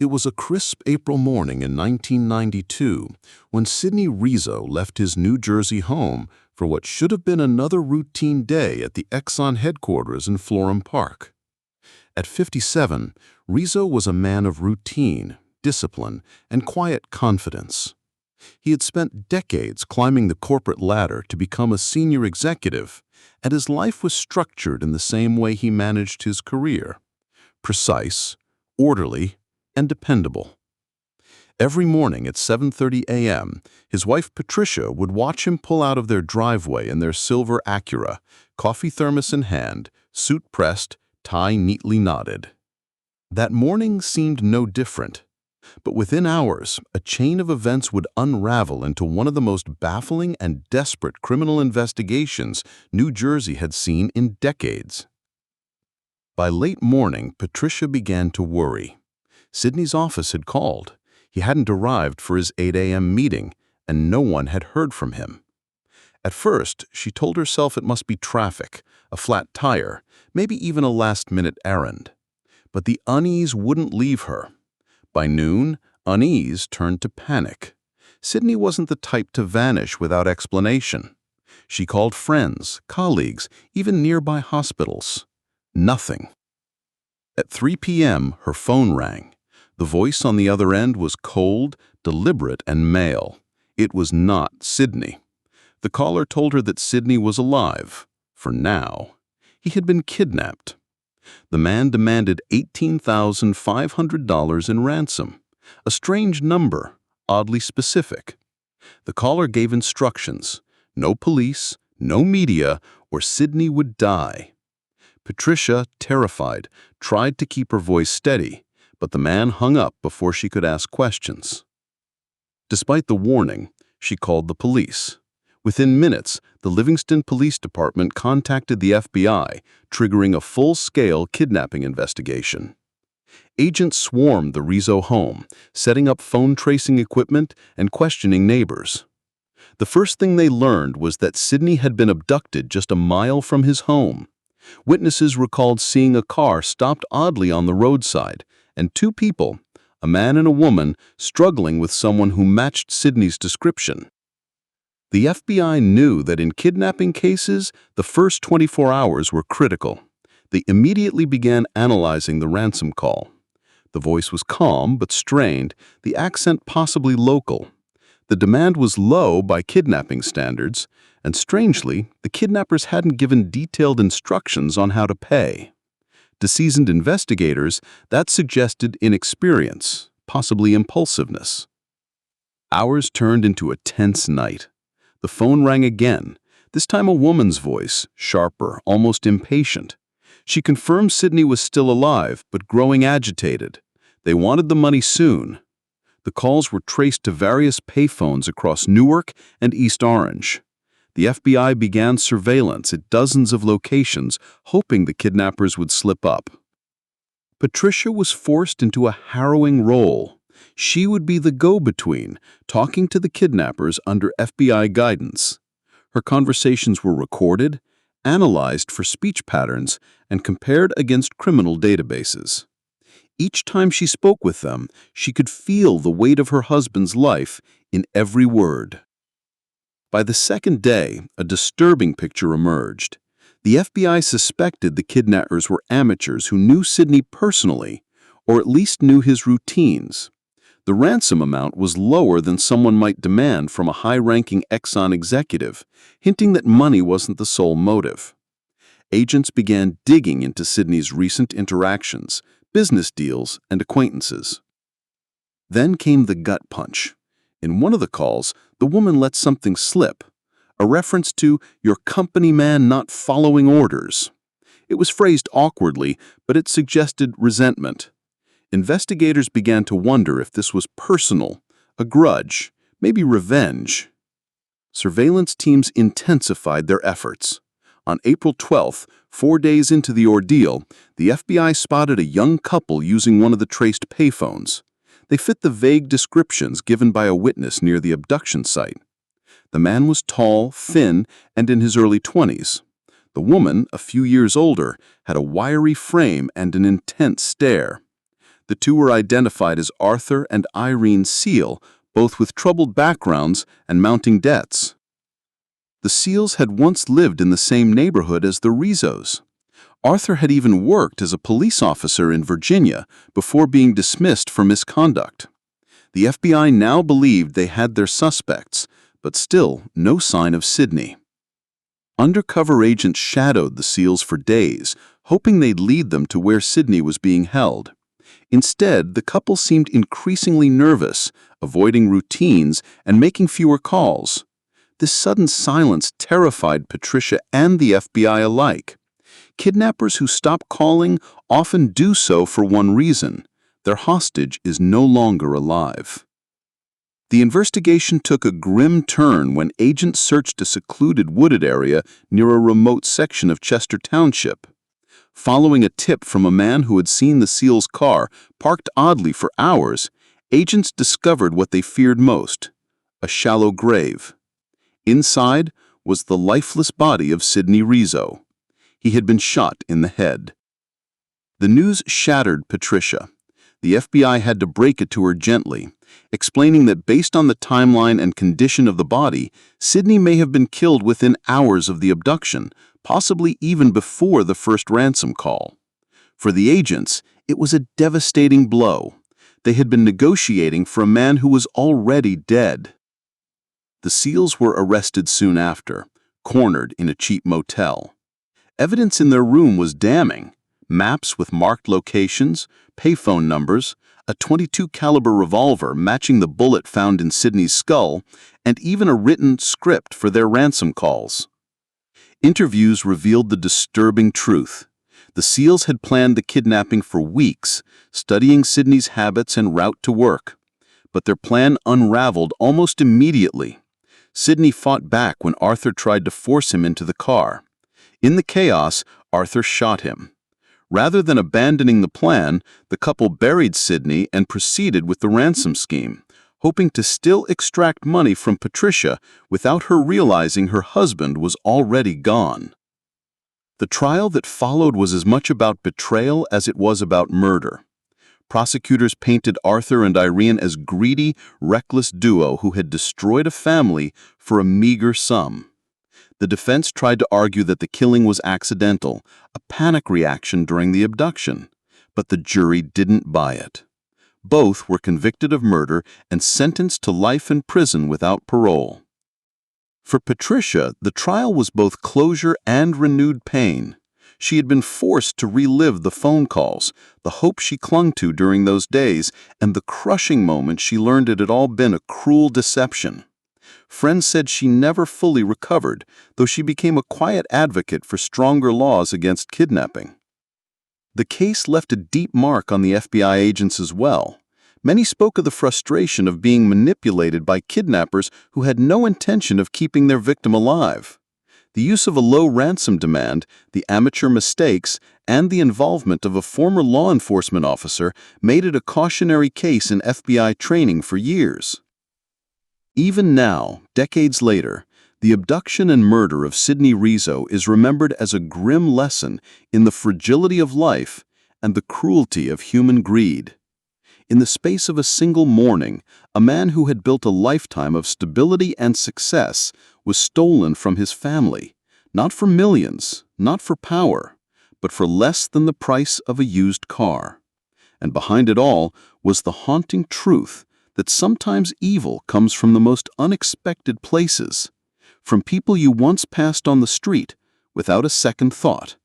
It was a crisp April morning in 1992 when Sidney Rizzo left his New Jersey home for what should have been another routine day at the Exxon headquarters in Florham Park. At 57, Rizzo was a man of routine, discipline, and quiet confidence. He had spent decades climbing the corporate ladder to become a senior executive, and his life was structured in the same way he managed his career: precise, orderly, and dependable. Every morning at 7:30 a.m., his wife Patricia would watch him pull out of their driveway in their silver Acura, coffee thermos in hand, suit pressed, tie neatly knotted. That morning seemed no different, but within hours, a chain of events would unravel into one of the most baffling and desperate criminal investigations New Jersey had seen in decades. By late morning, Patricia began to worry. Sidney's office had called. He hadn't arrived for his 8 a.m. meeting, and no one had heard from him. At first, she told herself it must be traffic, a flat tire, maybe even a last-minute errand. But the unease wouldn't leave her. By noon, unease turned to panic. Sidney wasn't the type to vanish without explanation. She called friends, colleagues, even nearby hospitals. Nothing. At 3 p.m., her phone rang. The voice on the other end was cold, deliberate, and male. It was not Sidney. The caller told her that Sidney was alive, for now. He had been kidnapped. The man demanded $18,500 in ransom, a strange number, oddly specific. The caller gave instructions: no police, no media, or Sidney would die. Patricia, terrified, tried to keep her voice steady, but the man hung up before she could ask questions. Despite the warning, she called the police. Within minutes, the Livingston Police Department contacted the FBI, triggering a full-scale kidnapping investigation. Agents swarmed the Rizzo home, setting up phone tracing equipment and questioning neighbors. The first thing they learned was that Sidney had been abducted just a mile from his home. Witnesses recalled seeing a car stopped oddly on the roadside, and two people, a man and a woman, struggling with someone who matched Sidney's description. The FBI knew that in kidnapping cases, the first 24 hours were critical. They immediately began analyzing the ransom call. The voice was calm but strained, the accent possibly local. The demand was low by kidnapping standards, and strangely, the kidnappers hadn't given detailed instructions on how to pay. To seasoned investigators, that suggested inexperience, possibly impulsiveness. Hours turned into a tense night. The phone rang again, this time a woman's voice, sharper, almost impatient. She confirmed Sidney was still alive, but growing agitated. They wanted the money soon. The calls were traced to various payphones across Newark and East Orange. The FBI began surveillance at dozens of locations, hoping the kidnappers would slip up. Patricia was forced into a harrowing role. She would be the go-between, talking to the kidnappers under FBI guidance. Her conversations were recorded, analyzed for speech patterns, and compared against criminal databases. Each time she spoke with them, she could feel the weight of her husband's life in every word. By the second day, a disturbing picture emerged. The FBI suspected the kidnappers were amateurs who knew Sidney personally, or at least knew his routines. The ransom amount was lower than someone might demand from a high-ranking Exxon executive, hinting that money wasn't the sole motive. Agents began digging into Sidney's recent interactions, business deals, and acquaintances. Then came the gut punch. In one of the calls, the woman let something slip, a reference to your company man not following orders. It was phrased awkwardly, but it suggested resentment. Investigators began to wonder if this was personal, a grudge, maybe revenge. Surveillance teams intensified their efforts. On April 12th, 4 days into the ordeal, the FBI spotted a young couple using one of the traced payphones. They fit the vague descriptions given by a witness near the abduction site. The man was tall, thin, and in his early 20s. The woman, a few years older, had a wiry frame and an intense stare. The two were identified as Arthur and Irene Seal, both with troubled backgrounds and mounting debts. The Seals had once lived in the same neighborhood as the Rizzos. Arthur had even worked as a police officer in Virginia before being dismissed for misconduct. The FBI now believed they had their suspects, but still no sign of Sidney. Undercover agents shadowed the Seals for days, hoping they'd lead them to where Sidney was being held. Instead, the couple seemed increasingly nervous, avoiding routines and making fewer calls. This sudden silence terrified Patricia and the FBI alike. Kidnappers who stop calling often do so for one reason: their hostage is no longer alive. The investigation took a grim turn when agents searched a secluded wooded area near a remote section of Chester Township. Following a tip from a man who had seen the Seals' car parked oddly for hours, agents discovered what they feared most: a shallow grave. Inside was the lifeless body of Sidney Rizzo. He had been shot in the head. The news shattered Patricia. The FBI had to break it to her gently, explaining that based on the timeline and condition of the body, Sidney may have been killed within hours of the abduction, possibly even before the first ransom call. For the agents, it was a devastating blow. They had been negotiating for a man who was already dead. The Seals were arrested soon after, cornered in a cheap motel. Evidence in their room was damning: maps with marked locations, payphone numbers, a .22 caliber revolver matching the bullet found in Sidney's skull, and even a written script for their ransom calls. Interviews revealed the disturbing truth. The Seals had planned the kidnapping for weeks, studying Sidney's habits and route to work. But their plan unraveled almost immediately. Sidney fought back when Arthur tried to force him into the car. In the chaos, Arthur shot him. Rather than abandoning the plan, the couple buried Sidney and proceeded with the ransom scheme, hoping to still extract money from Patricia without her realizing her husband was already gone. The trial that followed was as much about betrayal as it was about murder. Prosecutors painted Arthur and Irene as greedy, reckless duo who had destroyed a family for a meager sum. The defense tried to argue that the killing was accidental, a panic reaction during the abduction, but the jury didn't buy it. Both were convicted of murder and sentenced to life in prison without parole. For Patricia, the trial was both closure and renewed pain. She had been forced to relive the phone calls, the hope she clung to during those days, and the crushing moment she learned it had all been a cruel deception. Friends said she never fully recovered, though she became a quiet advocate for stronger laws against kidnapping. The case left a deep mark on the FBI agents as well. Many spoke of the frustration of being manipulated by kidnappers who had no intention of keeping their victim alive. The use of a low ransom demand, the amateur mistakes, and the involvement of a former law enforcement officer made it a cautionary case in FBI training for years. Even now, decades later, the abduction and murder of Sidney Rizzo is remembered as a grim lesson in the fragility of life and the cruelty of human greed. In the space of a single morning, a man who had built a lifetime of stability and success was stolen from his family, not for millions, not for power, but for less than the price of a used car. And behind it all was the haunting truth that sometimes evil comes from the most unexpected places, from people you once passed on the street without a second thought.